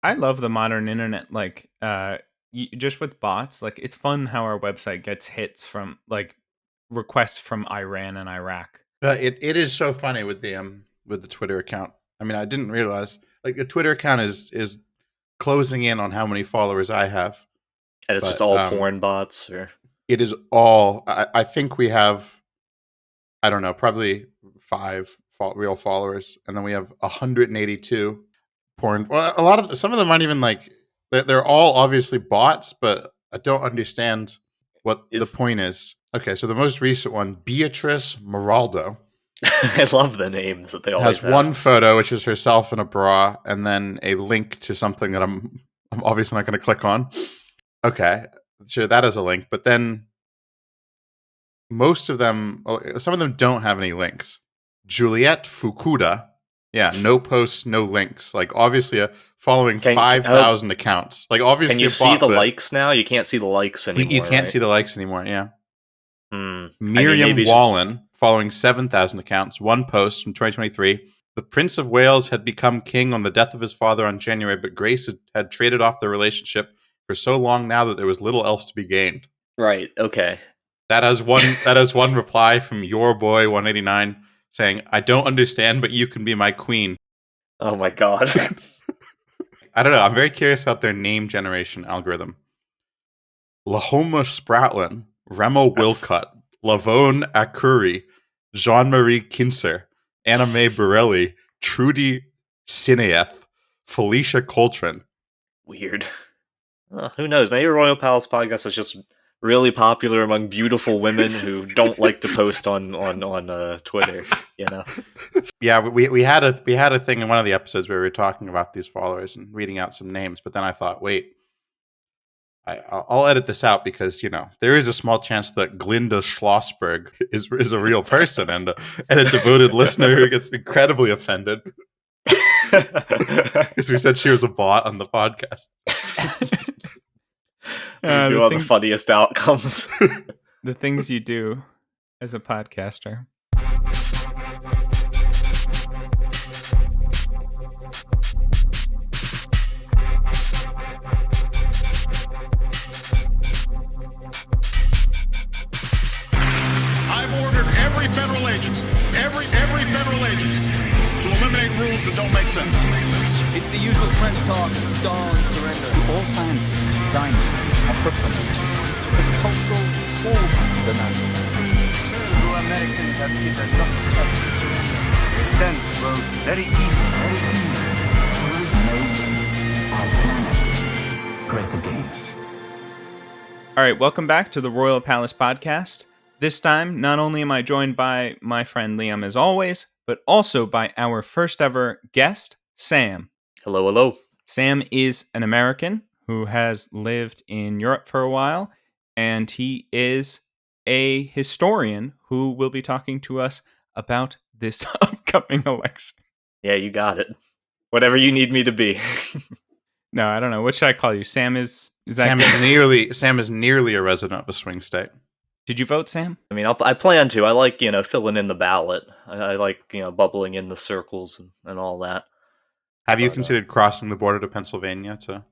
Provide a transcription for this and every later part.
I love the modern internet. Like, just with bots, like it's fun how our website gets hits from like requests from Iran and Iraq. It is so funny with the Twitter account. I mean, I didn't realize like the Twitter account is closing in on how many followers I have, And it's just but all porn bots, or it is all. I think we have, I don't know, probably five real followers, and then we have 182 porn. Well, some of them aren't even like they're all obviously bots, but I don't understand what the is point is. Okay, so the most recent one, Beatrice Moraldo, I love the names that they always has one have. photo, which is herself in a bra, and then a link to something that I'm obviously not going to click on. Okay, sure, that is a link, but then most of them, some of them don't have any links. Juliette Fukuda, yeah, no posts, no links. Like obviously, following Can 5,000 accounts. Like can obviously you a see bot, the but likes now? You can't see the likes you anymore, can't right? see the likes anymore. Yeah. I mean, Miriam maybe just Wallen, following 7,000 accounts, one post from 2023. The Prince of Wales had become king on the death of his father on January, but Grace had traded off their relationship for so long now that there was little else to be gained. right. Okay. That has one reply from your boy 189 saying, "I don't understand, but you can be my queen." Oh my god. I don't know. I'm very curious about their name generation algorithm. Lahoma Spratlin, Remo That's Wilcott, Lavone Akuri, Jean-Marie Kinser, Anna Mae Borelli, Trudy Sineeth, Felicia Coltrane. weird. Who knows? Maybe Royal Palace Podcast is just really popular among beautiful women who don't like to post on Twitter. You know. Yeah, we had a thing in one of the episodes where we were talking about these followers and reading out some names, but then I thought, wait, I'll edit this out because there is a small chance that Glinda Schlossberg is a real person and a devoted listener who gets incredibly offended because we said she was a bot on the podcast. We do The all the funniest outcomes. the things you do as a podcaster. I've ordered every federal agency to eliminate rules that don't make sense. It's the usual French talk, stall and surrender. All scientists, dynasties, entrepreneurs, the cultural soul dynasty. You Americans have given us nothing. The sense grows very evil, Great again. All right, welcome back to the Royal Palace Podcast. This time, not only am I joined by my friend Liam as always, but also by our first ever guest, Sam. Hello, hello. Sam is an American who has lived in Europe for a while, and he is a historian who will be talking to us about this upcoming election. Yeah, you got it. Whatever you need me to be. No, I don't know. What should I call you? Sam is that Sam is nearly a resident of a swing state. Did you vote, Sam? I mean, I plan to. I like, filling in the ballot. I like, bubbling in the circles and all that. Have you considered crossing the border to Pennsylvania to?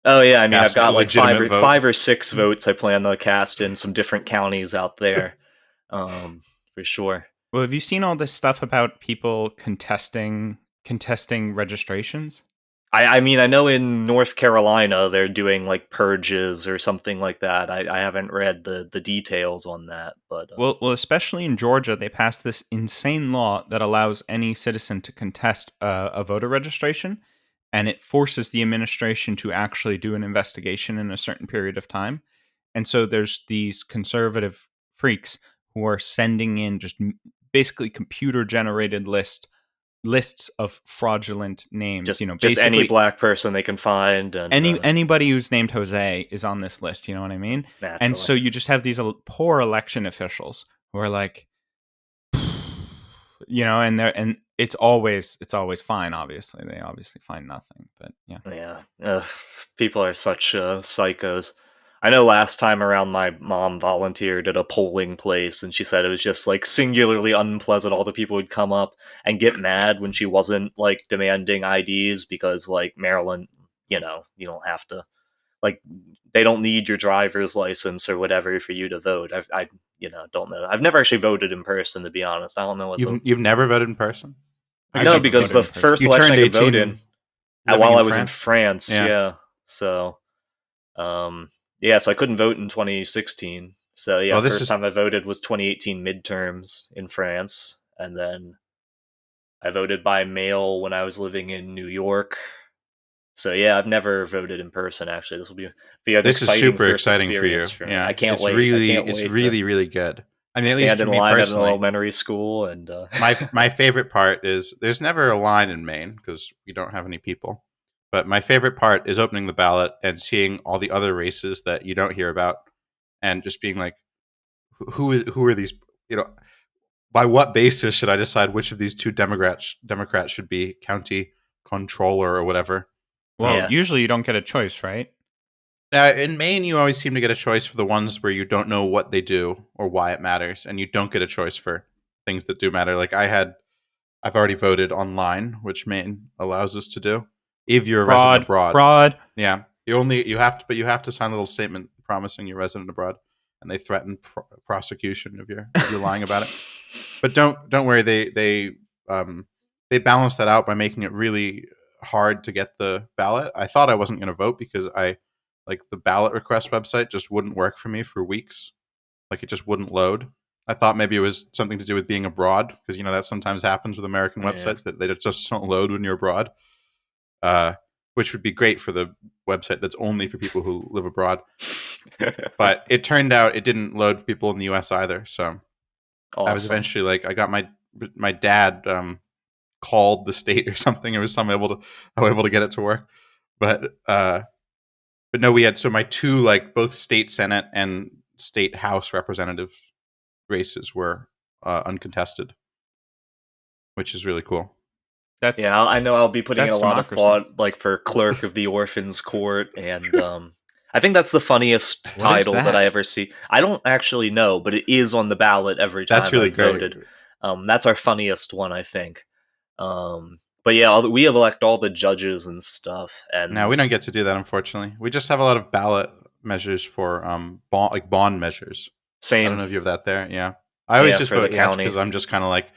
Oh yeah, I mean, I've cast a got like legitimate vote? five or six votes I plan to cast in some different counties out there, for sure. Well, have you seen all this stuff about people contesting registrations? I mean, I know in North Carolina they're doing like purges or something like that. I haven't read the details on that, but Well, especially in Georgia, they passed this insane law that allows any citizen to contest a voter registration, and it forces the administration to actually do an investigation in a certain period of time. And so there's these conservative freaks who are sending in just basically computer-generated lists of fraudulent names. just Basically any black person they can find, and anybody who's named Jose is on this list. You know what I mean? naturally. And so you just have these poor election officials who are like, and it's always fine. Obviously, they obviously find nothing. But yeah, People are such psychos. I know last time around my mom volunteered at a polling place and she said it was just like singularly unpleasant. All the people would come up and get mad when she wasn't like demanding IDs because like Maryland, you don't have to like they don't need your driver's license or whatever for you to vote. I don't know. I've never actually voted in person, to be honest. I don't know what the You've never voted in person? I guess no, never because voted the in person. first you election turned I could vote 18 in living while in I was in France? France, Yeah. yeah. So, so I couldn't vote in 2016. So yeah, Well, this first is time I voted was 2018 midterms in France, and then I voted by mail when I was living in New York. So yeah, I've never voted in person. Actually, this will be an this is exciting super first exciting for experience you. for me. I Yeah, can't wait. I can't it's wait to really really good. I mean, at least stand for in me line at an personally, elementary school and my favorite part is there's never a line in Maine because we don't have any people. But my favorite part is opening the ballot and seeing all the other races that you don't hear about, and just being like, who are these? You know, by what basis should I decide which of these two Democrats should be county controller or whatever? Well, yeah. usually you don't get a choice, right? In Maine, you always seem to get a choice for the ones where you don't know what they do or why it matters, and you don't get a choice for things that do matter. Like I've already voted online, which Maine allows us to do if you're a resident Fraud, abroad. fraud. Yeah, you have to sign a little statement promising you're resident abroad, and they threaten prosecution if you're lying about it. But don't worry, they balance that out by making it really hard to get the ballot. I thought I wasn't going to vote because the ballot request website just wouldn't work for me for weeks. Like it just wouldn't load. I thought maybe it was something to do with being abroad because that sometimes happens with American Yeah. websites that they just don't load when you're abroad. Which would be great for the website that's only for people who live abroad. But it turned out it didn't load for people in the U.S. either. So I was Awesome. eventually like, I got my dad called the state or something. It was some able to get it to work. But no, we had my two both state senate and state house representative races were uncontested, which is really cool. That's Yeah, I know I'll be putting in that's a lot of democracy. thought, like for clerk of the Orphans Court, and I think that's the funniest What is title that that? I ever see. I don't actually know, but it is on the ballot every time That's really I've great. voted. That's our funniest one, I think. But yeah, we elect all the judges and stuff, and No, we don't get to do that, unfortunately. We just have a lot of ballot measures for bond measures. I don't same. know if you have that there. Yeah, I always Yeah, just for the vote yes county. because I'm just kind of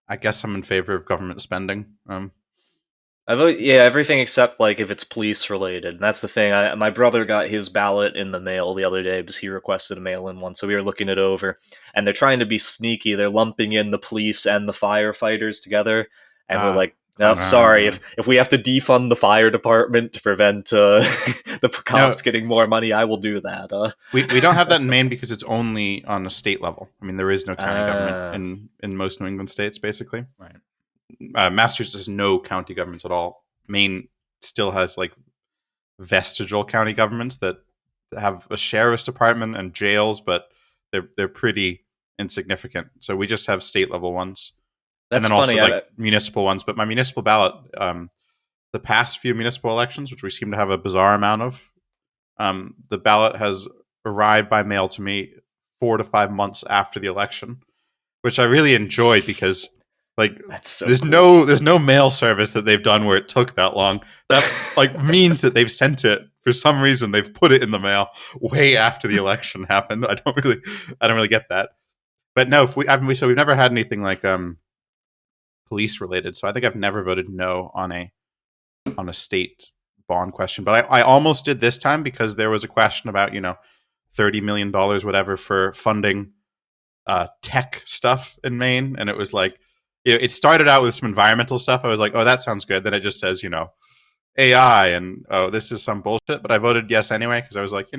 I guess I'm in favor of government spending. I vote everything except like if it's police related. And that's the thing. My brother got his ballot in the mail the other day because he requested a mail-in one. So we were looking it over, and they're trying to be sneaky. They're lumping in the police and the firefighters together, and we're like, no, sorry. If we have to defund the fire department to prevent the cops getting more money, I will do that. We don't have that in Maine because it's only on a state level. I mean, there is no county government in most New England states, basically. Right. Massachusetts has no county governments at all. Maine still has vestigial county governments that have a sheriff's department and jails, but they're pretty insignificant. So we just have state level ones, That's and then funny. also municipal ones. But my municipal ballot, the past few municipal elections, which we seem to have a bizarre amount of, the ballot has arrived by mail to me 4 to 5 months after the election, which I really enjoyed because that's so there's cool. no mail service that they've done where it took that long. That means that they've sent it for some reason. They've put it in the mail way after the election happened. I don't really get that. But no, we've never had anything police related. So I think I've never voted no on a state bond question. But I almost did this time because there was a question about $30 million whatever for funding tech stuff in Maine, and it was it started out with some environmental stuff. I was like, oh, that sounds good. Then it just says AI, and oh, this is some bullshit. But I voted yes anyway because I was like,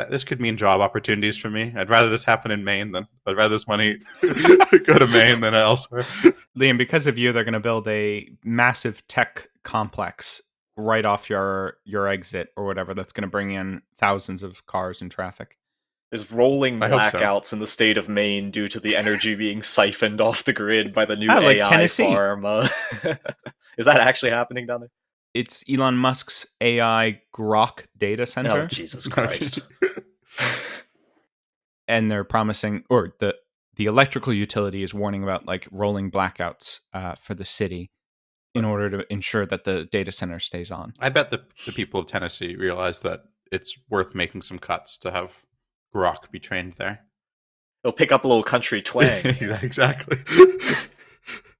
this could mean job opportunities for me. I'd rather this happen in Maine I'd rather this money go to Maine than elsewhere. Liam, because of you, they're going to build a massive tech complex right off your exit or whatever. That's going to bring in thousands of cars and traffic. There's rolling I hope so. blackouts in the state of Maine due to the energy being siphoned off the grid by the new like AI Tennessee. farm. Is that actually happening down there? It's Elon Musk's AI grok data Oh, center, Jesus Christ. and they're promising, or the electrical utility is warning about like rolling blackouts for the city in order to ensure that the data center stays on. I bet the people of Tennessee realize that it's worth making some cuts to have grok be trained there. It'll pick up a little country twang. Exactly.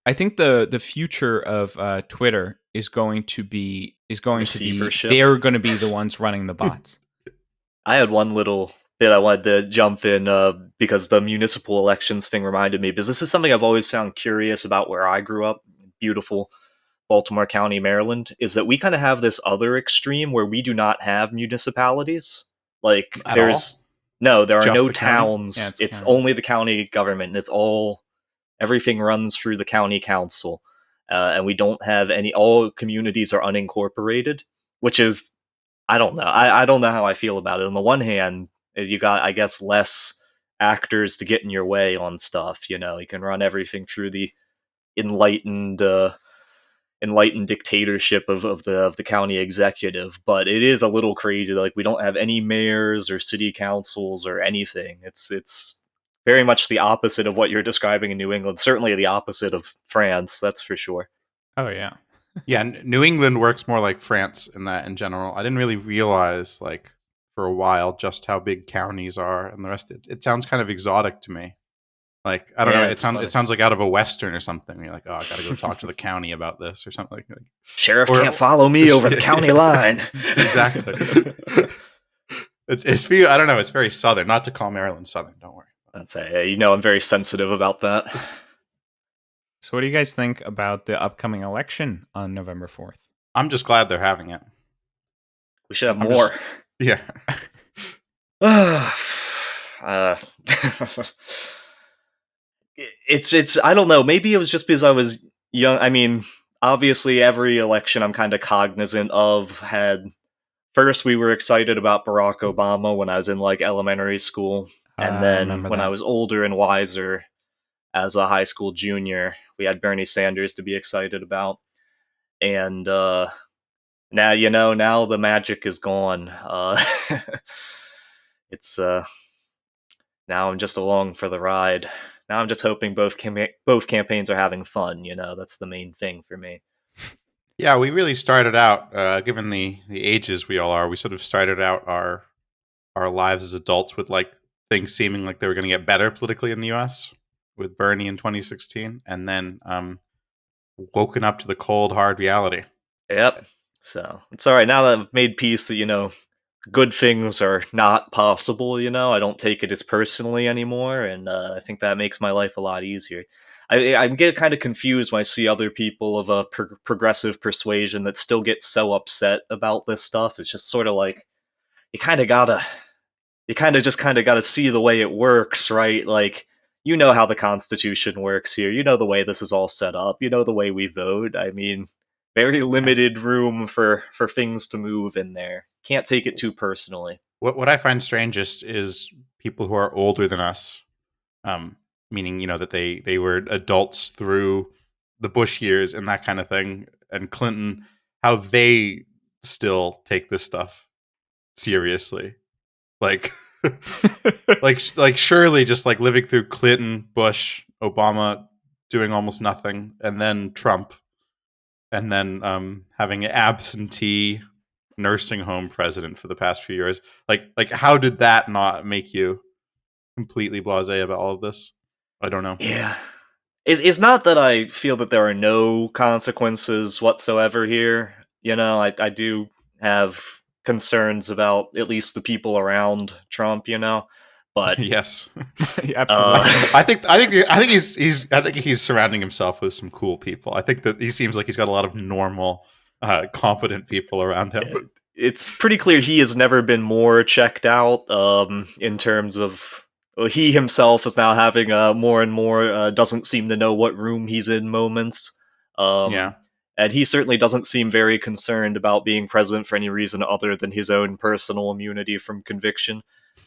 I think the future of Twitter is going to be Receivership. they're going to be the ones running the bots. I had one little bit I wanted to jump in because the municipal elections thing reminded me, because this is something I've always found curious about where I grew up, beautiful Baltimore County, Maryland, is that we kind of have this other extreme where we do not have municipalities. Like At there's all? there It's are just no the county? towns. Yeah, it's it's county. only the county government, and it's all everything runs through the county council, and we don't have any. All communities are unincorporated, which is I don't know. I don't know how I feel about it. On the one hand, you got I guess less actors to get in your way on stuff. You know, you can run everything through the enlightened dictatorship of the county executive, but it is a little crazy. Like we don't have any mayors or city councils or anything. It's very much the opposite of what you're describing in New England. Certainly the opposite of France, that's for sure. Oh yeah. Yeah, New England works more like France in that in general. I didn't really realize like for a while just how big counties are and the rest. It sounds kind of exotic to me. Like I don't know. Yeah, It it's sounds funny. it sounds like out of a western or something. You're like, oh, I gotta go talk to the county about this or something. Like Sheriff Or- can't follow me over the county line. exactly. It's I don't know. It's very southern. Not to call Maryland southern. Don't worry. That's I'm very sensitive about that. So what do you guys think about the upcoming election on November 4th? I'm just glad they're having it. We should have I'm more. Yeah. It's I don't know, maybe it was just because I was young. I mean, obviously every election I'm kind of cognizant of had first we were excited about Barack Obama when I was in like elementary school, and I then remember when that. I was older and wiser as a high school junior, we had Bernie Sanders to be excited about. And now now the magic is gone. It's now I'm just along for the ride. Now I'm just hoping both campaigns are having fun. That's the main thing for me. Yeah, we really started out, given the ages we all are, we sort of started out our lives as adults with like things seeming like they were going to get better politically in the U.S. with Bernie in 2016, and then woken up to the cold, hard reality. Yep. So it's all right now that I've made peace that good things are not possible. I don't take it as personally anymore, and I think that makes my life a lot easier. I get kind of confused when I see other people of a progressive persuasion that still get so upset about this stuff. It's just sort of like you kind of just gotta see the way it works, right? Like how the Constitution works here. The way this is all set up. The way we vote. I mean, very limited room for things to move in there. Can't take it too personally. What I find strangest is people who are older than us, meaning that they were adults through the Bush years and that kind of thing, and Clinton, how they still take this stuff seriously, like like surely just like living through Clinton, Bush, Obama doing almost nothing, and then Trump, and then having an absentee nursing home president for the past few years. Like how did that not make you completely blasé about all of this? I don't know. Yeah. It's not that I feel that there are no consequences whatsoever here. I do have concerns about at least the people around Trump, but Yes. Absolutely. I think he's surrounding himself with some cool people. I think that he seems like he's got a lot of normal, competent people around him. it's pretty clear he has never been more checked out in terms of he himself is now having more and more doesn't seem to know what room he's in moments. Yeah. And he certainly doesn't seem very concerned about being president for any reason other than his own personal immunity from conviction.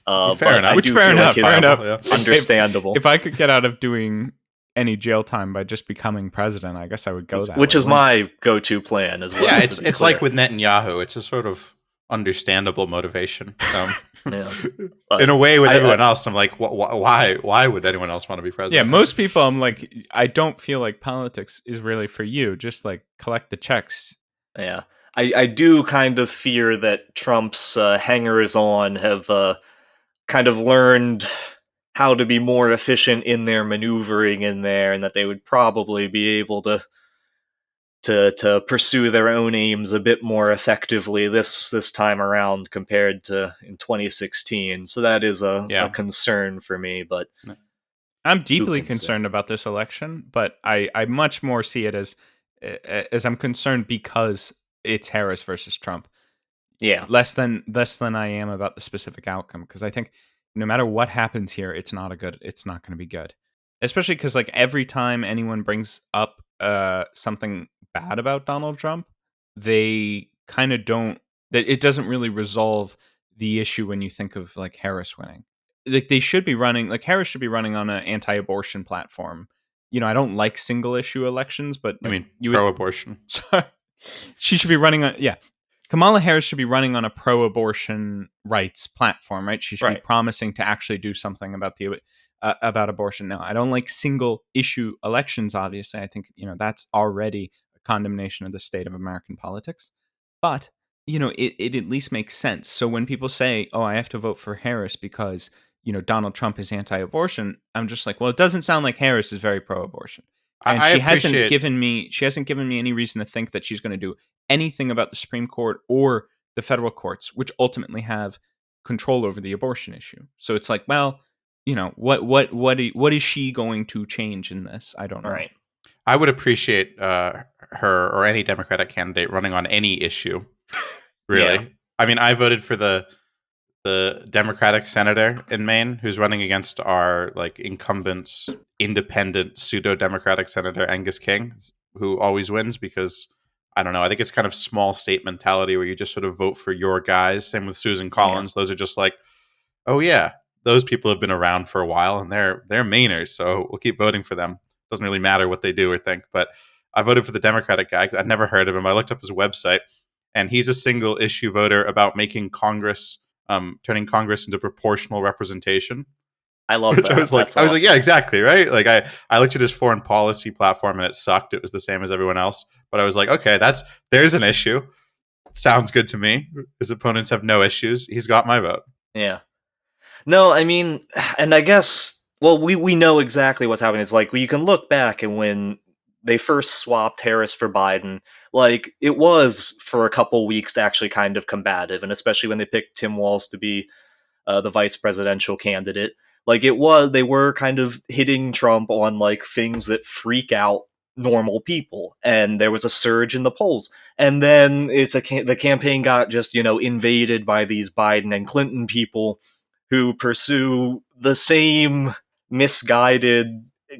Fair enough. I Which do fair feel enough. like Fair his enough. Yeah. understandable. If I could get out of doing any jail time by just becoming president, I guess I would go that Which way. is my go-to plan as well. Yeah, to be it's clear. like with Netanyahu. It's a sort of understandable motivation. Yeah. In a way, with I- everyone else, I'm like, why would anyone else want to be Yeah, president? most people, I'm like, I don't feel like politics is really for you. Just like collect the checks. Yeah, I do kind of fear that Trump's hangers-on have kind of learned how to be more efficient in their maneuvering in there, and that they would probably be able to pursue their own aims a bit more effectively this time around compared to in 2016. So that is a concern for me. But I'm deeply can say? concerned about this election, but I much more see it as I'm concerned because it's Harris versus Trump. Yeah, Less than I am about the specific outcome, because I think no matter what happens here, it's not going to be good. Especially because like every time anyone brings up something bad about Donald Trump, they kind of don't that it doesn't really resolve the issue when you think of like Harris winning. Like they should be running like Harris should be running on an anti-abortion platform. I don't like single issue elections, but I like, mean, you pro-abortion. Sorry. She should be running on Kamala Harris should be running on a pro-abortion rights platform, right? She should be Right. promising to actually do something about about abortion. Now, I don't like single issue elections. Obviously, I think that's already a condemnation of the state of American politics. But it at least makes sense. So when people say, "Oh, I have to vote for Harris because Donald Trump is anti-abortion," I'm just like, well, it doesn't sound like Harris is very pro-abortion. And I she hasn't appreciate- given me any reason to think that she's going to do anything about the Supreme Court or the federal courts, which ultimately have control over the abortion issue. So it's like, well, what is she going to change in this? I don't know. right. I would appreciate her or any Democratic candidate running on any issue. Really, Yeah. I mean, I voted for the Democratic senator in Maine who's running against our like incumbent, independent, pseudo-democratic senator Angus King, who always wins because I don't know. I think it's kind of small state mentality where you just sort of vote for your guys. Same with Susan Collins. Those are just like, oh yeah, those people have been around for a while and they're Mainers, so we'll keep voting for them. Doesn't really matter what they do or think. But I voted for the Democratic guy. I'd never heard of him. I looked up his website, and he's a single issue voter about making Congress, turning Congress into proportional representation. I love Which that. I was like, That's yeah, exactly, right. Like I looked at his foreign policy platform and it sucked. It was the same as everyone else. But I was like, okay, there's an issue. Sounds good to me. His opponents have no issues. He's got my vote. Yeah. No, I mean, and I guess, well, we know exactly what's happening. It's like, you can look back and when they first swapped Harris for Biden, like, it was for a couple weeks actually kind of combative, and especially when they picked Tim Walz to be the vice presidential candidate. Like, they were kind of hitting Trump on, like, things that freak out normal people, and there was a surge in the polls. And then the campaign got just, invaded by these Biden and Clinton people who pursue the same misguided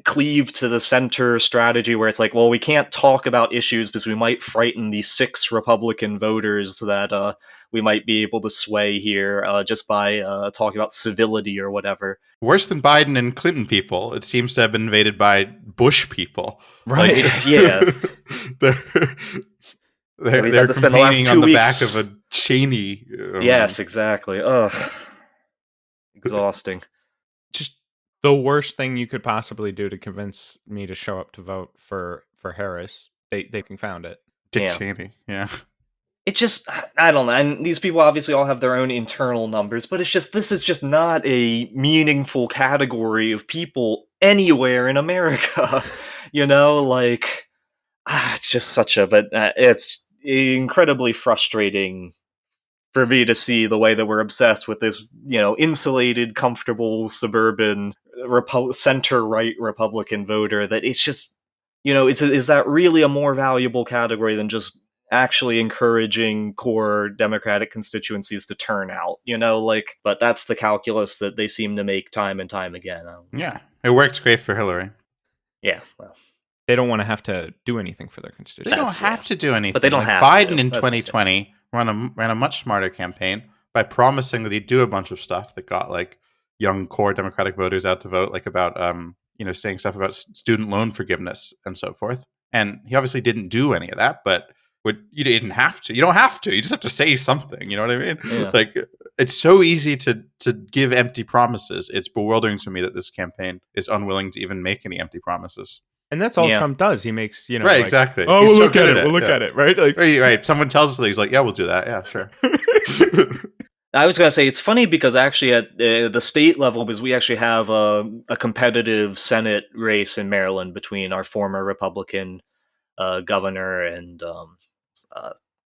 cleave to the center strategy where it's like, well, we can't talk about issues because we might frighten these 6 Republican voters that we might be able to sway here just by talking about civility or whatever. Worse than Biden and Clinton people, it seems to have been invaded by Bush people. Right. Yeah. They're had to spend the last campaigning 2 on the weeks. back of a Cheney. Yes, exactly. Ugh. Exhausting. Just the worst thing you could possibly do to convince me to show up to vote for Harris. They can found it. Dick Yeah. Cheney. Yeah. It just, I don't know. And these people obviously all have their own internal numbers, but this is just not a meaningful category of people anywhere in America. It's just it's incredibly frustrating for me to see the way that we're obsessed with this, insulated, comfortable, suburban, center-right Republican voter, that it's just, is that really a more valuable category than just actually encouraging core Democratic constituencies to turn out, but that's the calculus that they seem to make time and time again. Yeah. It works great for Hillary. Yeah, well. They don't want to have to do anything for their They constituents. don't have to do anything. But they don't have Biden to. in That's the 2020 ran a much smarter campaign by promising that he'd do a bunch of stuff that got like young core Democratic voters out to vote, like about saying stuff about student loan forgiveness and so forth. And he obviously didn't do any of that, but you didn't have to. You don't have to. You just have to say something. You know what I mean? Yeah. Like, it's so easy to give empty promises. It's bewildering to me that this campaign is unwilling to even make any empy promises. And that's all Yeah. Trump does. He makes, Right, like, exactly. oh, He's we'll so look good at at it. We'll look yeah. at it, right? Like, Right. Someone tells us that, he's like, yeah, we'll do that. Yeah, sure. I was going to say, it's funny because actually at the state level, because we actually have a competitive Senate race in Maryland between our former Republican governor and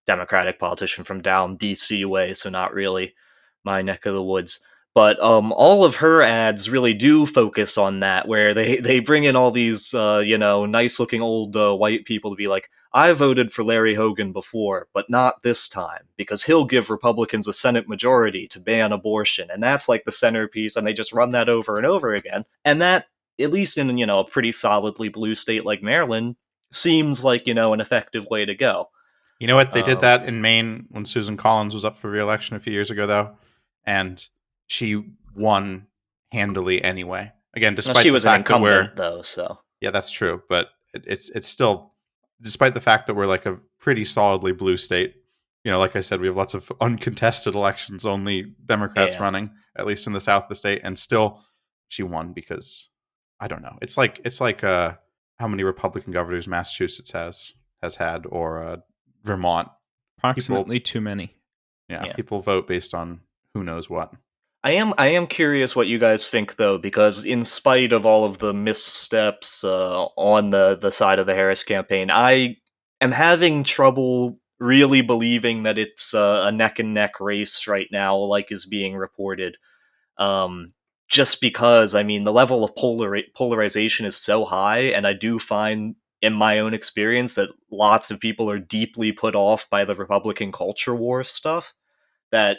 Democratic politician from down DC way, so not really my neck of the woods. But all of her ads really do focus on that, where they bring in all these nice looking old white people to be like, I voted for Larry Hogan before, but not this time, because he'll give Republicans a Senate majority to ban abortion. And that's like the centerpiece, and they just run that over and over again. And that, at least in a pretty solidly blue state like Maryland, seems like an effective way to go. You know what? They did that in Maine when Susan Collins was up for re-election a few years ago, though, and she won handily anyway. Again, despite she the was an fact that incumbent, though, so yeah, that's true. But it's still, despite the fact that we're like a pretty solidly blue state. Like I said, we have lots of uncontested elections, only Democrats running, at least in the south of the state, and still she won because I don't know. It's like how many Republican governors Massachusetts has had, or Vermont. approximately too many. Yeah, people vote based on who knows what. I am curious what you guys think, though, because in spite of all of the missteps on the side of the Harris campaign, I am having trouble really believing that it's a neck and neck race right now, like is being reported. Just because, I mean, the level of polarization is so high, and I do find in my own experience that lots of people are deeply put off by the Republican culture war stuff, that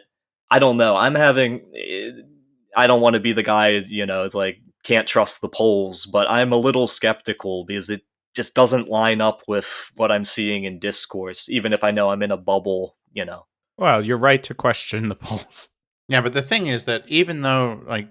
I don't know. I don't want to be the guy, is like, can't trust the polls, but I'm a little skeptical because it just doesn't line up with what I'm seeing in discourse, even if I know I'm in a bubble, Well, you're right to question the polls. Yeah, but the thing is that even though like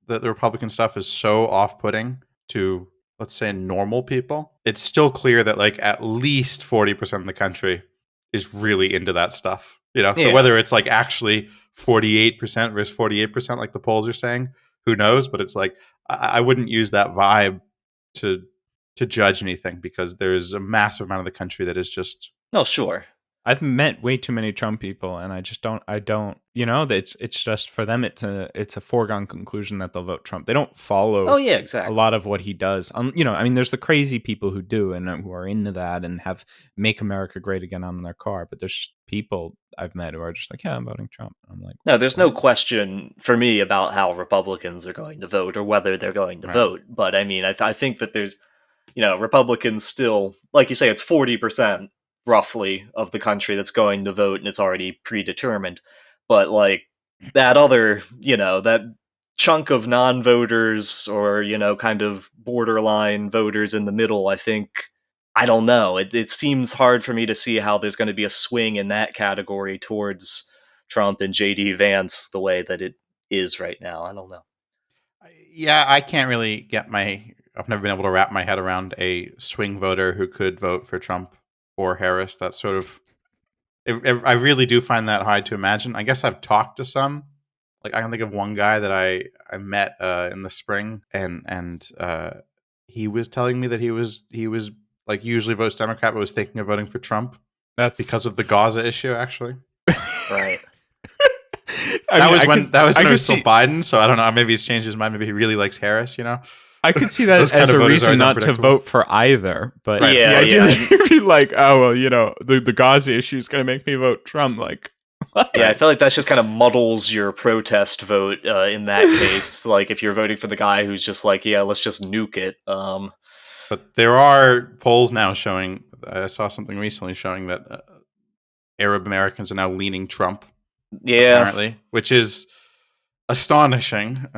the Republican stuff is so off-putting to, let's say, normal people, it's still clear that like at least 40% of the country is really into that stuff. So whether it's like actually 48% versus 48%, like the polls are saying, who knows? But it's like I wouldn't use that vibe to judge anything, because there's a massive amount of the country that is just no, sure. I've met way too many Trump people, and I don't, that it's just for them. It's a foregone conclusion that they'll vote Trump. They don't follow. Oh yeah, exactly. A lot of what he does. I mean, there's the crazy people who do and who are into that and have "Make America Great Again" on their car. But there's just people I've met who are just like, yeah, I'm voting Trump. I'm like, no, there's no question for me about how Republicans are going to vote or whether they're going to vote. But I mean, I think that there's, Republicans still, like you say, it's 40%. Roughly of the country that's going to vote, and it's already predetermined. But like that other, that chunk of non-voters or, kind of borderline voters in the middle, I think, I don't know. It seems hard for me to see how there's going to be a swing in that category towards Trump and JD Vance the way that it is right now. I don't know. Yeah, I can't really I've never been able to wrap my head around a swing voter who could vote for Trump or Harris. That sort of, I really do find that hard to imagine. I guess I've talked to some. Like I can think of one guy that I met in the spring, and he was telling me that he was like usually votes Democrat, but was thinking of voting for Trump. That's because of the Gaza issue, actually. Right. That was when it was still Biden, so I don't know. Maybe he's changed his mind. Maybe he really likes Harris. I could see that as a reason not to vote for either, but right. the idea that you'd be like, oh, well, the Gaza issue is going to make me vote Trump. Like, what? Yeah, I feel like that just kind of muddles your protest vote in that case. Like, if you're voting for the guy who's just like, yeah, let's just nuke it. But there are polls now showing, I saw something recently showing that Arab Americans are now leaning Trump. Yeah. Apparently, which is astonishing.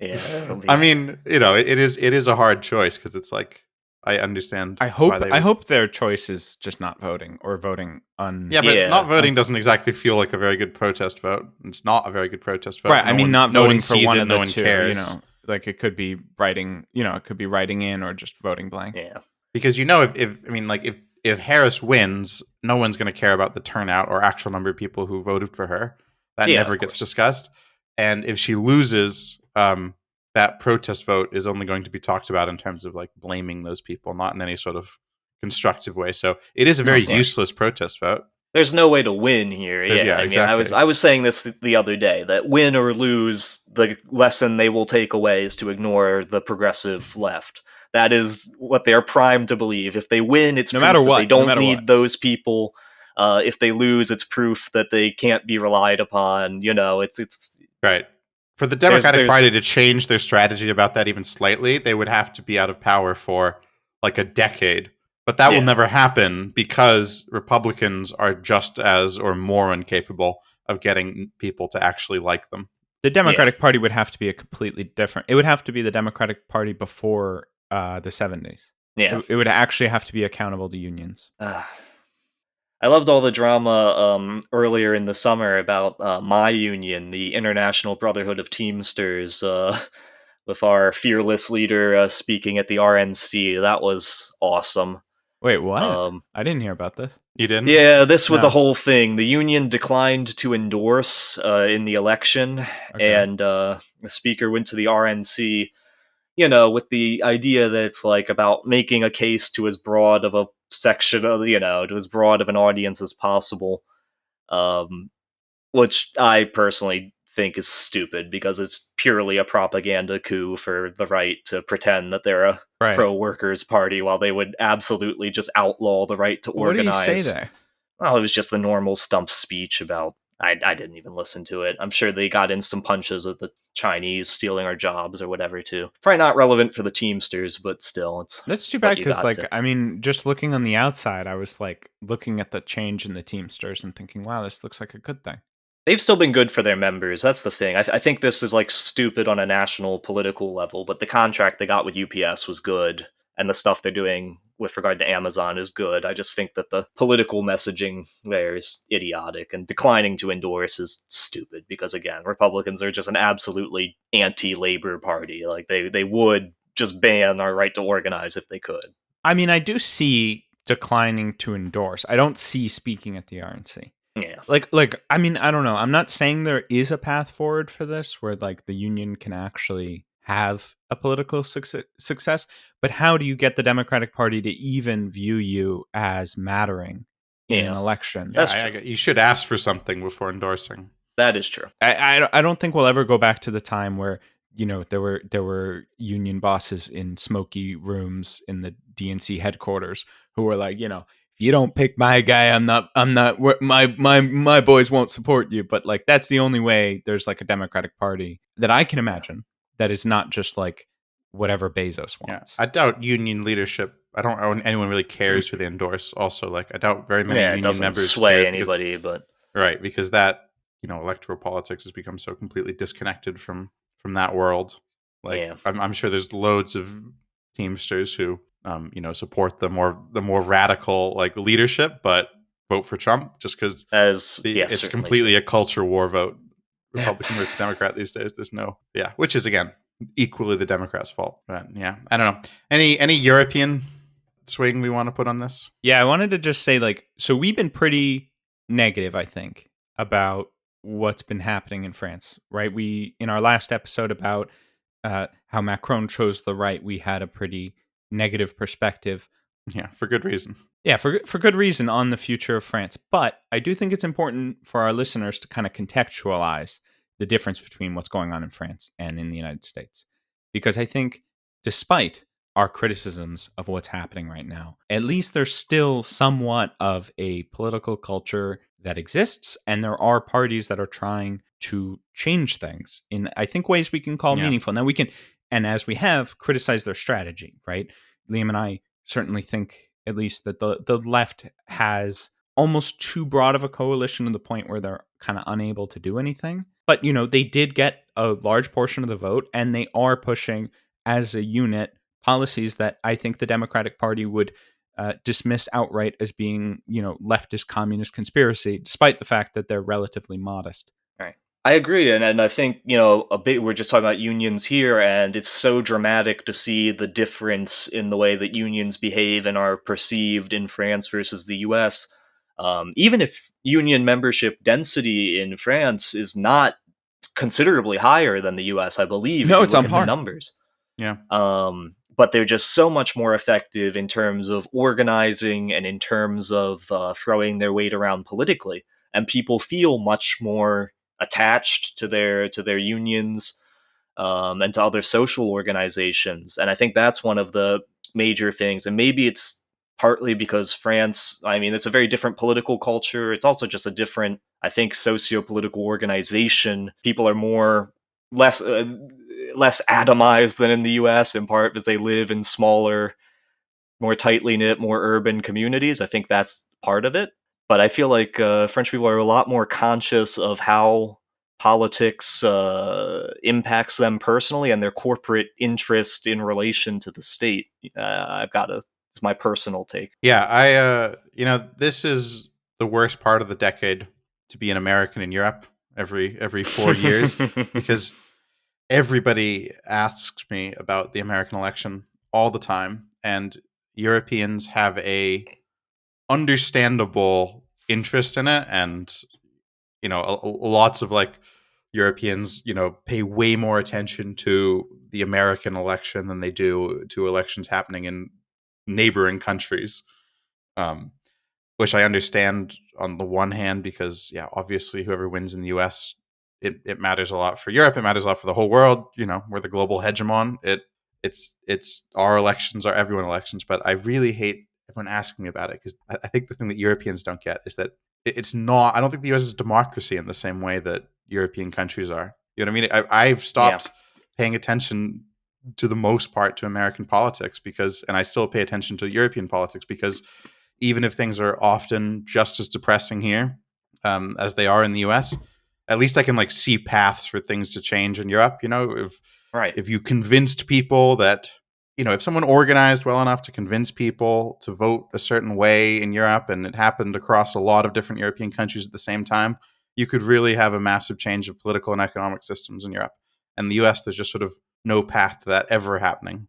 Yeah, I mean, it is a hard choice because it's like I understand. I hope their choice is just not voting or voting on. Yeah, but not voting doesn't exactly feel like a very good protest vote. It's not a very good protest vote. Right. I mean, not voting for one of the two. Cares. Like it could be writing, it could be writing in or just voting blank. Yeah. Because if Harris wins, no one's going to care about the turnout or actual number of people who voted for her. That Yeah, never of gets course. discussed. And if she loses, that protest vote is only going to be talked about in terms of like blaming those people, not in any sort of constructive way. So it is a No, very of course. useless protest vote. There's no way to win here. Yeah, I mean, exactly. I was saying this the other day that win or lose, the lesson they will take away is to ignore the progressive left. That is what they are primed to believe. If they win, it's No proof matter that they what, no don't matter need what. those people. If they lose, it's proof that they can't be relied upon. It's Right. For the Democratic there's Party to change their strategy about that even slightly, they would have to be out of power for like a decade. But that will Yeah. never happen because Republicans are just as or more incapable of getting people to actually like them. The Democratic Party would have to be a completely different. It would have to be the Democratic Party before the 70s. Yeah. It would actually have to be accountable to unions. I loved all the drama earlier in the summer about my union, the International Brotherhood of Teamsters, with our fearless leader speaking at the RNC. That was awesome. Wait, what? Um, I didn't hear about this. You didn't? yeah, this was No. a whole thing. The union declined to endorse in the election, Okay. and the speaker went to the RNC, with the idea that it's like about making a case to as broad of a section of, to as broad of an audience as possible, um, which I personally think is stupid because it's purely a propaganda coup for the right to pretend that they're a Right. pro-workers party while they would absolutely just outlaw the right to What do you say organize. there? Well, it was just the normal stump speech about. I didn't even listen to it. I'm sure they got in some punches of the Chinese stealing our jobs or whatever too. Probably not relevant for the Teamsters, but still, it's That's too what bad you because, got to. I mean, just looking on the outside, I was like looking at the change in the Teamsters and thinking, wow, this looks like a good thing. They've still been good for their members. That's the thing. I think this is like stupid on a national political level, but the contract they got with UPS was good, and the stuff they're doing with regard to Amazon is good. I just think that the political messaging there is idiotic, and declining to endorse is stupid because, again, Republicans are just an absolutely anti-labor party. Like they would just ban our right to organize if they could. I mean, I do see declining to endorse. I don't see speaking at the RNC. Yeah. Like, I mean, I don't know. I'm not saying there is a path forward for this where like the union can actually have a political success, but how do you get the Democratic Party to even view you as mattering in an election? That's Yeah, true. you should ask for something before endorsing. That is true. I don't think we'll ever go back to the time where there were union bosses in smoky rooms in the DNC headquarters who were like, if you don't pick my guy, I'm not my boys won't support you. But like that's the only way there's like a Democratic Party that I can imagine that is not just like whatever Bezos wants. I doubt union leadership. I don't know anyone really cares who they endorse. Also, like I doubt very many It union doesn't members sway care anybody, but right, because that electoral politics has become so completely disconnected from that world. Like yeah. I'm sure there's loads of Teamsters who support the more radical like leadership, but vote for Trump just because it's completely a culture war vote. Republican versus Democrat these days. There's no which is again equally the Democrats' fault. But yeah, I don't know. Any European swing we want to put on this? Yeah, I wanted to just say so we've been pretty negative, I think, about what's been happening in France, right? We in our last episode about how Macron chose the right, we had a pretty negative perspective. Yeah, for good reason. Yeah, for good reason on the future of France. But I do think it's important for our listeners to kind of contextualize the difference between what's going on in France and in the United States. Because I think despite our criticisms of what's happening right now, at least there's still somewhat of a political culture that exists, and there are parties that are trying to change things in, I think, ways we can call meaningful. Now we can, and as we have, criticize their strategy, right? Liam and I certainly think at least that the left has almost too broad of a coalition to the point where they're kind of unable to do anything. But, they did get a large portion of the vote, and they are pushing as a unit policies that I think the Democratic Party would dismiss outright as being, leftist communist conspiracy, despite the fact that they're relatively modest. Right. I agree, and I think a bit. We're just talking about unions here, and it's so dramatic to see the difference in the way that unions behave and are perceived in France versus the U.S. Even if union membership density in France is not considerably higher than the U.S., I believe, if No, you it's look on at the par. numbers. Yeah. But they're just so much more effective in terms of organizing and in terms of throwing their weight around politically, and people feel much more attached to their unions and to other social organizations. And I think that's one of the major things. And maybe it's partly because France, I mean, it's a very different political culture. It's also just a different, I think, socio-political organization. People are less atomized than in the US, in part because they live in smaller, more tightly knit, more urban communities. I think that's part of it. But I feel like French people are a lot more conscious of how politics impacts them personally and their corporate interest in relation to the state. It's my personal take. Yeah, this is the worst part of the decade to be an American in Europe every 4 years, because everybody asks me about the American election all the time, and Europeans have a understandable interest in it, and lots of like Europeans, pay way more attention to the American election than they do to elections happening in neighboring countries. Um, which I understand on the one hand, because yeah, obviously whoever wins in the US, it matters a lot for Europe. It matters a lot for the whole world. We're the global hegemon. It's our elections are everyone elections. But I really hate everyone asking me about it, because I think the thing that Europeans don't get is that it's not. I don't think the US is a democracy in the same way that European countries are. You know what I mean? I've Yeah, stopped paying attention to the most part to American politics, and I still pay attention to European politics, because even if things are often just as depressing here as they are in the US, at least I can like see paths for things to change in Europe. right. If you convinced people that, if someone organized well enough to convince people to vote a certain way in Europe, and it happened across a lot of different European countries at the same time, you could really have a massive change of political and economic systems in Europe. And the US, there's just sort of no path to that ever happening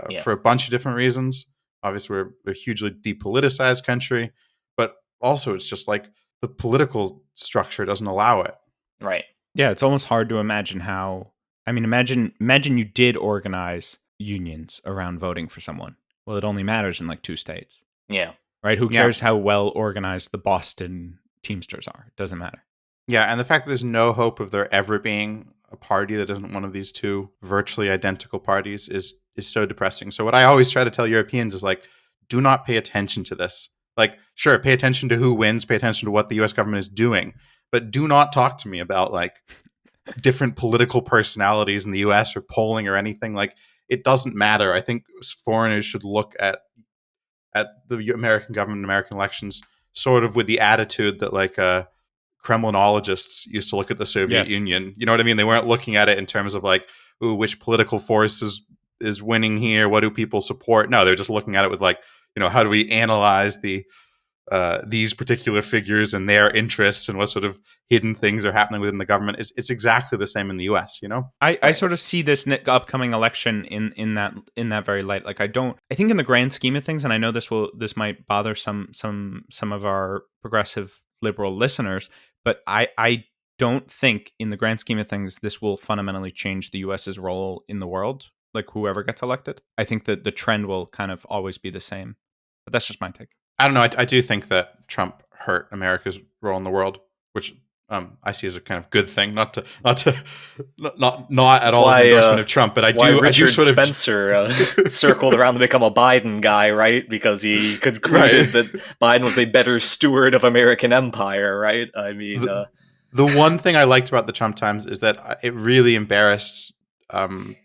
Yeah, for a bunch of different reasons. Obviously, we're a hugely depoliticized country, but also it's just like the political structure doesn't allow it. right. Yeah, it's almost hard to imagine how. I mean, imagine you did organize unions around voting for someone. Well, it only matters in like 2 states, Yeah, right? Who Yeah. cares how well organized the Boston Teamsters are? It doesn't matter. Yeah, and the fact that there's no hope of there ever being a party that isn't one of these two virtually identical parties is so depressing. So what I always try to tell Europeans is like, do not pay attention to this. Like, sure, pay attention to who wins, pay attention to what the US government is doing, but do not talk to me about like different political personalities in the US or polling or anything. Like, it doesn't matter. I think foreigners should look at the American government, American elections, sort of with the attitude that like Kremlinologists used to look at the Soviet Yes. Union. You know what I mean? They weren't looking at it in terms of like, ooh, which political force is winning here? What do people support? No, they're just looking at it with like, how do we analyze these particular figures and their interests and what sort of hidden things are happening within the government? It's exactly the same in the U.S. I Right. sort of see this upcoming election in that very light. Like I think in the grand scheme of things, and I know this might bother some of our progressive liberal listeners, but I don't think in the grand scheme of things this will fundamentally change the US's role in the world. Like whoever gets elected, I think that the trend will kind of always be the same. But that's just my take. I don't know. I do think that Trump hurt America's role in the world, which I see as a kind of good thing. Not at That's all as an why endorsement of Trump, but I why do Richard sort of Spencer circled around to become a Biden guy, right? Because he concluded that Biden was a better steward of American empire, right? I mean, the one thing I liked about the Trump times is that it really embarrassed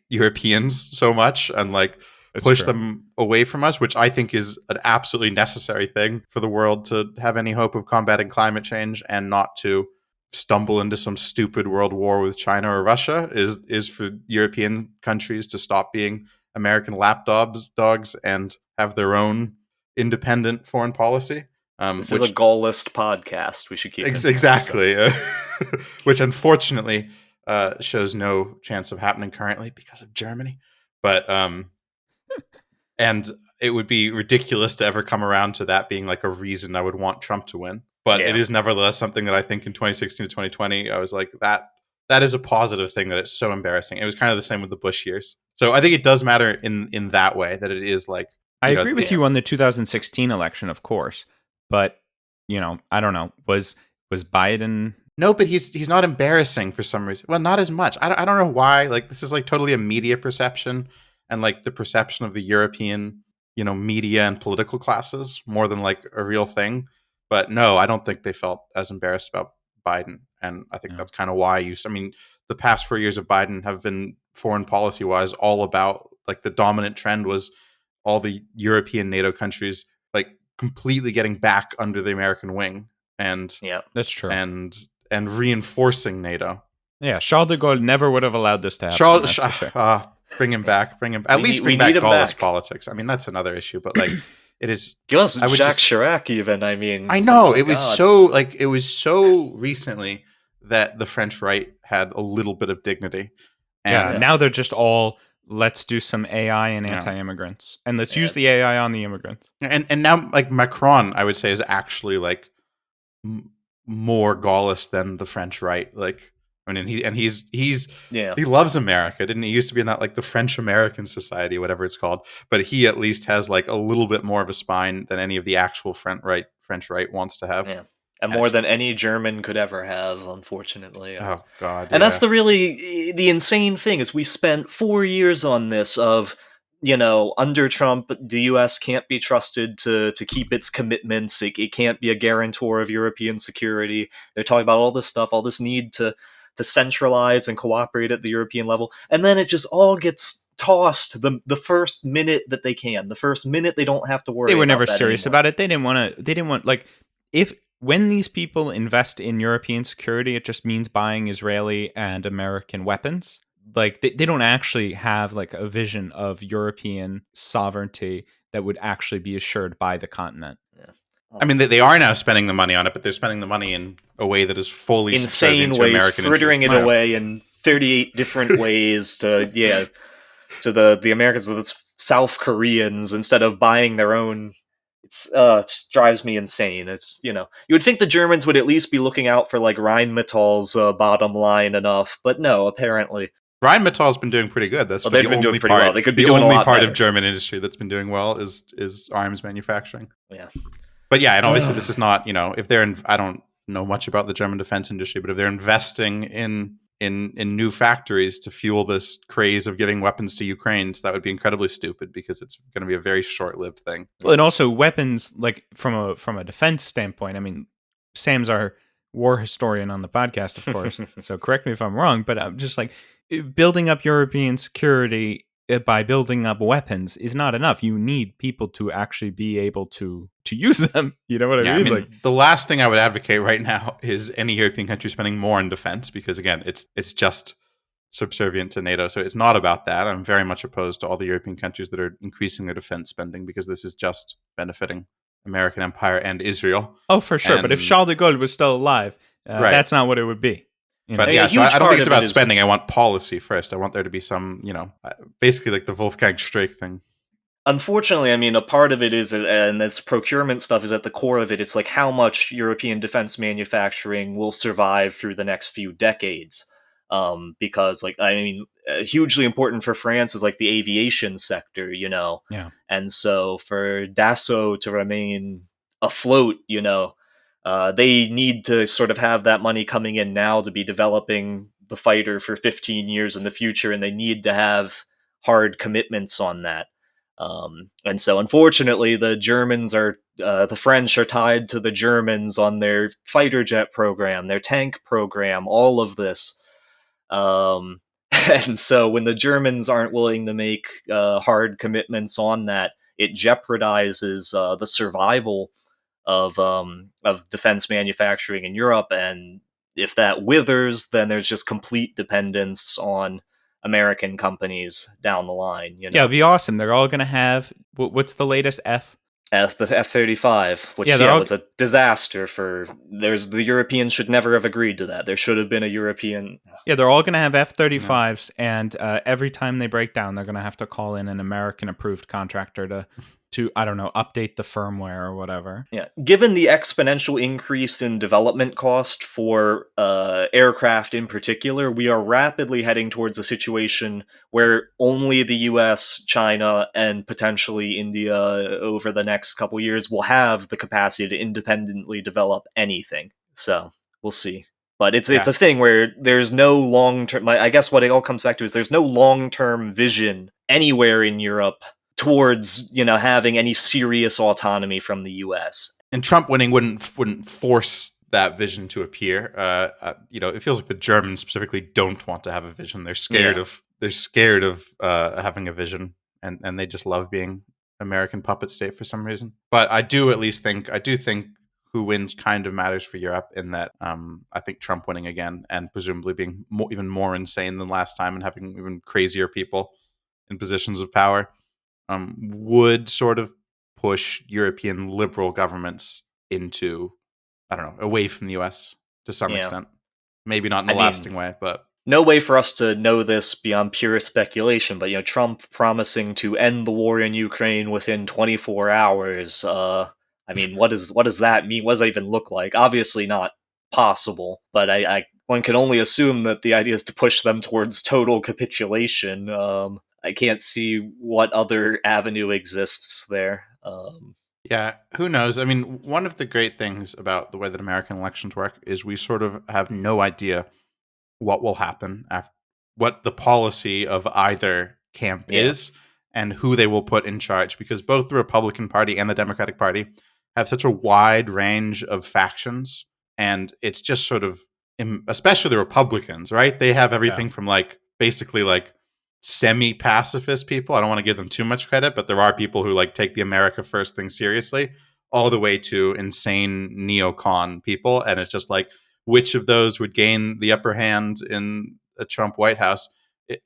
Europeans so much and like push them away from us, which I think is an absolutely necessary thing for the world to have any hope of combating climate change and not to stumble into some stupid world war with China or Russia. Is for European countries to stop being American lapdogs and have their own independent foreign policy. This is a Gaullist podcast. We should keep it exactly, which unfortunately shows no chance of happening currently because of Germany. But and it would be ridiculous to ever come around to that being like a reason I would want Trump to win. But it is nevertheless something that I think in 2016 to 2020, I was like, that is a positive thing, that it's so embarrassing. It was kind of the same with the Bush years. So I think it does matter in that way, that it is like, I agree with you on the 2016 election, of course. But, I don't know. Was Biden... No, but he's not embarrassing for some reason. Well, not as much. I don't know why. Like, this is like totally a media perception, and like the perception of the European, media and political classes more than like a real thing. But no, I don't think they felt as embarrassed about Biden. And I think that's kind of why the past 4 years of Biden have been, foreign policy wise, all about, like, the dominant trend was all the European NATO countries like completely getting back under the American wing. And that's true. And reinforcing NATO. Yeah, Charles de Gaulle never would have allowed this to happen. Bring him back. At least bring back Gaullist politics. I mean, that's another issue, but like, it is. Give us Jacques Chirac, even. I mean, I know it was so recently that the French right had a little bit of dignity. And now they're just all, let's do some AI and anti-immigrants, and let's use the AI on the immigrants. And now, like, Macron, I would say, is actually like more Gaullist than the French right. Like, I mean, he loves America, didn't he? Used to be in that, like, the French American Society, whatever it's called. But he at least has like a little bit more of a spine than any of the actual French right wants to have. Yeah. And more than any German could ever have, unfortunately. Oh, God. And that's the insane thing, is we spent 4 years on this of, under Trump, the U.S. can't be trusted to keep its commitments. It can't be a guarantor of European security. They're talking about all this stuff, all this need to centralize and cooperate at the European level. And then it just all gets tossed the first minute that they can. The first minute they don't have to worry about They were never that serious anymore. about it. They didn't want, like, when these people invest in European security, it just means buying Israeli and American weapons. Like, they don't actually have like a vision of European sovereignty that would actually be assured by the continent. Yeah. I mean, they are now spending the money on it, but they're spending the money in a way that is fully insane to ways, American frittering it interests. away in 38 different ways to the Americans, to the South Koreans, instead of buying their own. It drives me insane. It's, you would think the Germans would at least be looking out for, like, Rheinmetall's bottom line enough, but no, apparently. Rheinmetall's been doing pretty good. That's they've been doing pretty well. They could be the doing only a lot part better. of German industry that's been doing well is arms manufacturing. Yeah. But yeah, and obviously this is not, if they're I don't know much about the German defense industry, but if they're investing in new factories to fuel this craze of giving weapons to Ukraine, so that would be incredibly stupid, because it's going to be a very short-lived thing. Well, and also weapons, like, from a defense standpoint. I mean, Sam's our war historian on the podcast, of course. So correct me if I'm wrong, but I'm just like, building up European security by building up weapons is not enough. You need people to actually be able to use them. You know what I mean? Like, the last thing I would advocate right now is any European country spending more on defense, because again, it's just subservient to NATO. So it's not about that. I'm very much opposed to all the European countries that are increasing their defense spending, because this is just benefiting American empire and Israel. Oh, for sure. But if Charles de Gaulle was still alive, that's not what it would be. But yeah, so I don't think it's about spending. I want policy first. I want there to be some, basically like the Wolfgang Streeck thing. Unfortunately, I mean, a part of it is, and this procurement stuff is at the core of it, it's like how much European defense manufacturing will survive through the next few decades. Because, like, I mean, hugely important for France is, like, the aviation sector, Yeah. And so for Dassault to remain afloat, they need to sort of have that money coming in now to be developing the fighter for 15 years in the future, and they need to have hard commitments on that. And so, unfortunately, the French are tied to the Germans on their fighter jet program, their tank program, all of this. And so when the Germans aren't willing to make hard commitments on that, it jeopardizes the survival of defense manufacturing in Europe. And if that withers, then there's just complete dependence on American companies down the line. Yeah, it'd be awesome. They're all going to have, what's the latest The F-35, which Yeah, they're all was a disaster for. The Europeans should never have agreed to that. There should have been a European. they're all going to have F-35s, and every time they break down, they're going to have to call in an American-approved contractor to I don't know, update the firmware or whatever. Yeah, given the exponential increase in development cost for aircraft in particular, we are rapidly heading towards a situation where only the US, China, and potentially India over the next couple years will have the capacity to independently develop anything. So, we'll see. But it's a thing where there's no long-term... I guess what it all comes back to is there's no long-term vision anywhere in Europe towards having any serious autonomy from the U.S. And Trump winning wouldn't force that vision to appear. It feels like the Germans specifically don't want to have a vision. They're scared of having a vision, and they just love being American puppet state for some reason. But I do think who wins kind of matters for Europe in that I think Trump winning again and presumably being even more insane than last time and having even crazier people in positions of power would sort of push European liberal governments into, I don't know, away from the US to some extent. Maybe not in a lasting way, but... No way for us to know this beyond pure speculation, but, Trump promising to end the war in Ukraine within 24 hours, what does that mean? What does that even look like? Obviously not possible, but one can only assume that the idea is to push them towards total capitulation. I can't see what other avenue exists there. Yeah, who knows? I mean, one of the great things about the way that American elections work is we sort of have no idea what will happen, what the policy of either camp is, and who they will put in charge, because both the Republican Party and the Democratic Party have such a wide range of factions, and it's just sort of, especially the Republicans, right? They have everything from basically semi-pacifist people. I don't want to give them too much credit, but there are people who take the America First thing seriously, all the way to insane neocon people. And it's just which of those would gain the upper hand in a Trump White House?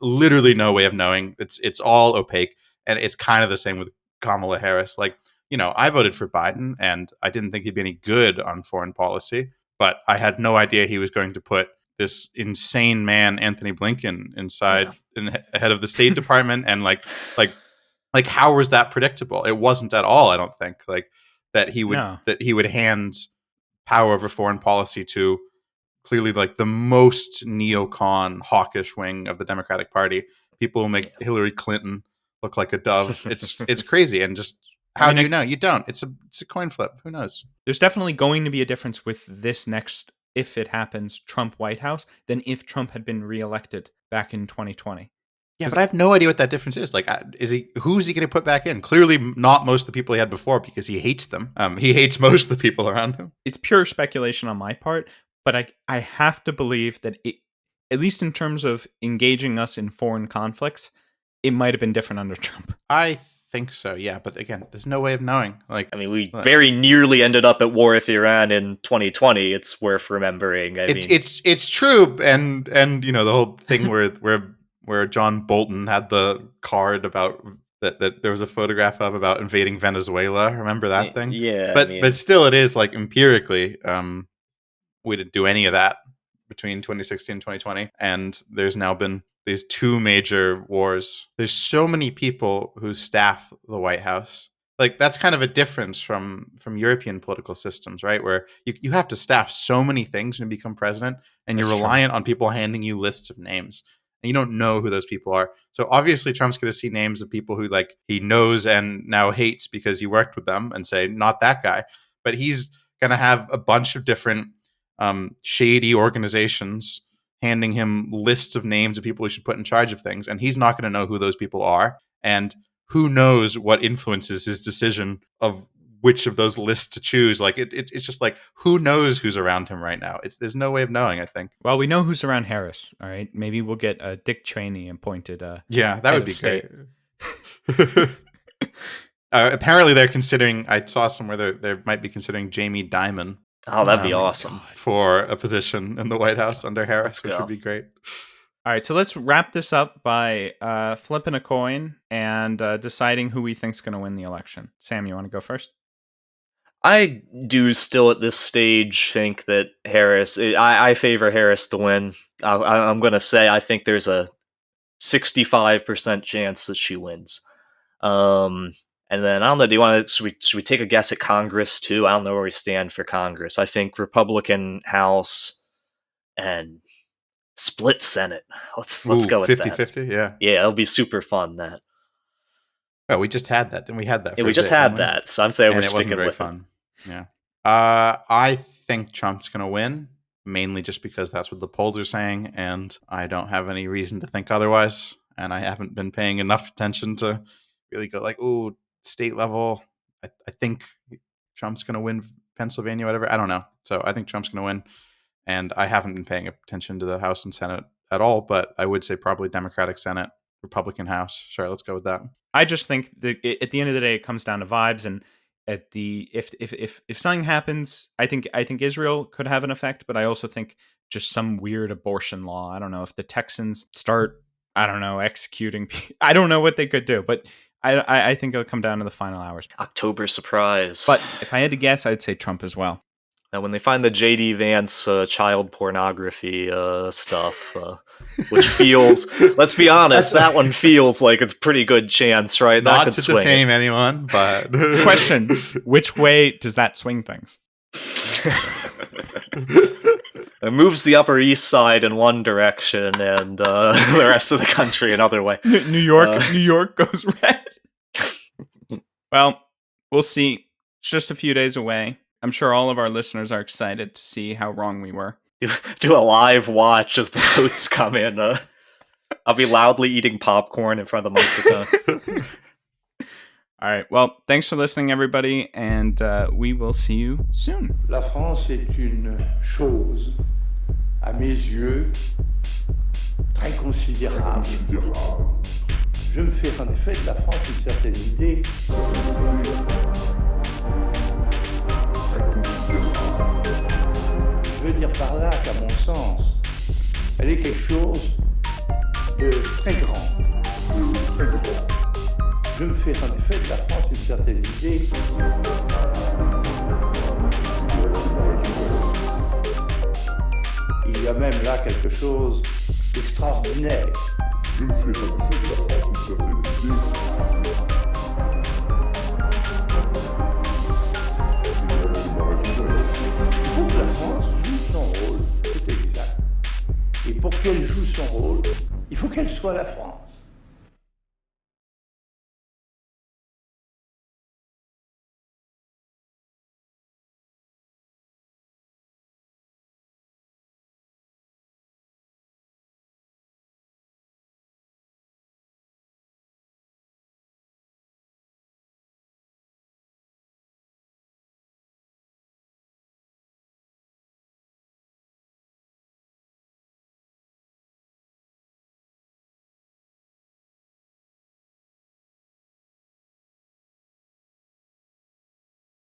Literally no way of knowing. It's all opaque. And it's kind of the same with Kamala Harris. I voted for Biden and I didn't think he'd be any good on foreign policy, but I had no idea he was going to put this insane man, Anthony Blinken, head of the State Department, and how was that predictable? It wasn't at all. I don't think that he would hand power over foreign policy to clearly the most neocon, hawkish wing of the Democratic Party. People who make Hillary Clinton look like a dove. It's crazy, and just how do you know? You don't. It's a coin flip. Who knows? There's definitely going to be a difference with this next, if it happens, Trump White House than if Trump had been reelected back in 2020. Yeah, but I have no idea what that difference is. Who's he going to put back in? Clearly not most of the people he had before, because he hates them. He hates most of the people around him. It's pure speculation on my part, but I have to believe that at least in terms of engaging us in foreign conflicts, it might have been different under Trump. I think so, yeah. But again, there's no way of knowing. We very nearly ended up at war with Iran in 2020. It's worth remembering. It's true, and the whole thing where John Bolton had the card about that there was a photograph of about invading Venezuela. Remember that thing? Yeah. But still, it is empirically, we didn't do any of that between 2016 and 2020, and there's now been these two major wars. There's so many people who staff the White House. That's kind of a difference from European political systems, right? Where you have to staff so many things when you become president, and you're reliant on people handing you lists of names. And you don't know who those people are. So obviously Trump's going to see names of people who he knows and now hates because he worked with them and say, not that guy. But he's going to have a bunch of different shady organizations handing him lists of names of people he should put in charge of things. And he's not going to know who those people are. And who knows what influences his decision of which of those lists to choose. It's just who knows who's around him right now. There's no way of knowing, I think. Well, we know who's around Harris. All right, maybe we'll get Dick Cheney appointed. Yeah, that would be great. Apparently, they're considering. I saw somewhere they might be considering Jamie Dimon. Oh, that'd be awesome for a position in the White House under Harris, which would be great. All right, so let's wrap this up by flipping a coin and deciding who we think's going to win the election. Sam, you want to go first? I do still at this stage think that I favor Harris to win. I'm going to say I think there's a 65% chance that she wins. And then I don't know. Do you want to? Should we take a guess at Congress too? I don't know where we stand for Congress. I think Republican House and split Senate. Let's go with 50-50, yeah. Yeah, it'll be super fun. That. Oh, we just had that. Didn't we had that? Yeah, we just had that. So I'm saying we're sticking with fun. Yeah. I think Trump's going to win, mainly just because that's what the polls are saying, and I don't have any reason to think otherwise. And I haven't been paying enough attention to really go like, ooh, state level. I think Trump's going to win Pennsylvania, whatever. I don't know. So I think Trump's going to win. And I haven't been paying attention to the House and Senate at all, but I would say probably Democratic Senate, Republican House. Sure, let's go with that. I just think that at the end of the day, it comes down to vibes, and if something happens, I think Israel could have an effect, but I also think just some weird abortion law. I don't know if the Texans start, I don't know, executing. I don't know what they could do, but I think it'll come down to the final hours. October surprise. But if I had to guess, I'd say Trump as well. Now, when they find the J.D. Vance child pornography stuff, which feels, let's be honest, that one feels like it's a pretty good chance, right? Not that could to swing defame anyone, but... Question, which way does that swing things? It moves the Upper East Side in one direction and the rest of the country another way. New York goes red. Well, we'll see. It's just a few days away. I'm sure all of our listeners are excited to see how wrong we were. Do a live watch as the votes come in. I'll be loudly eating popcorn in front of the microphone. All right. Well, thanks for listening, everybody, and we will see you soon. La France est une chose, à mes yeux, très considérable. Je me fais en effet de la France une certaine idée. Je veux dire par là qu'à mon sens, elle est quelque chose de très grand. Je me fais en effet de la France une certaine idée. Il y a même là quelque chose d'extraordinaire. Je me fais en effet de la France une certaine idée. Il faut que la France joue son rôle, c'est exact. Et pour qu'elle joue son rôle, il faut qu'elle soit la France.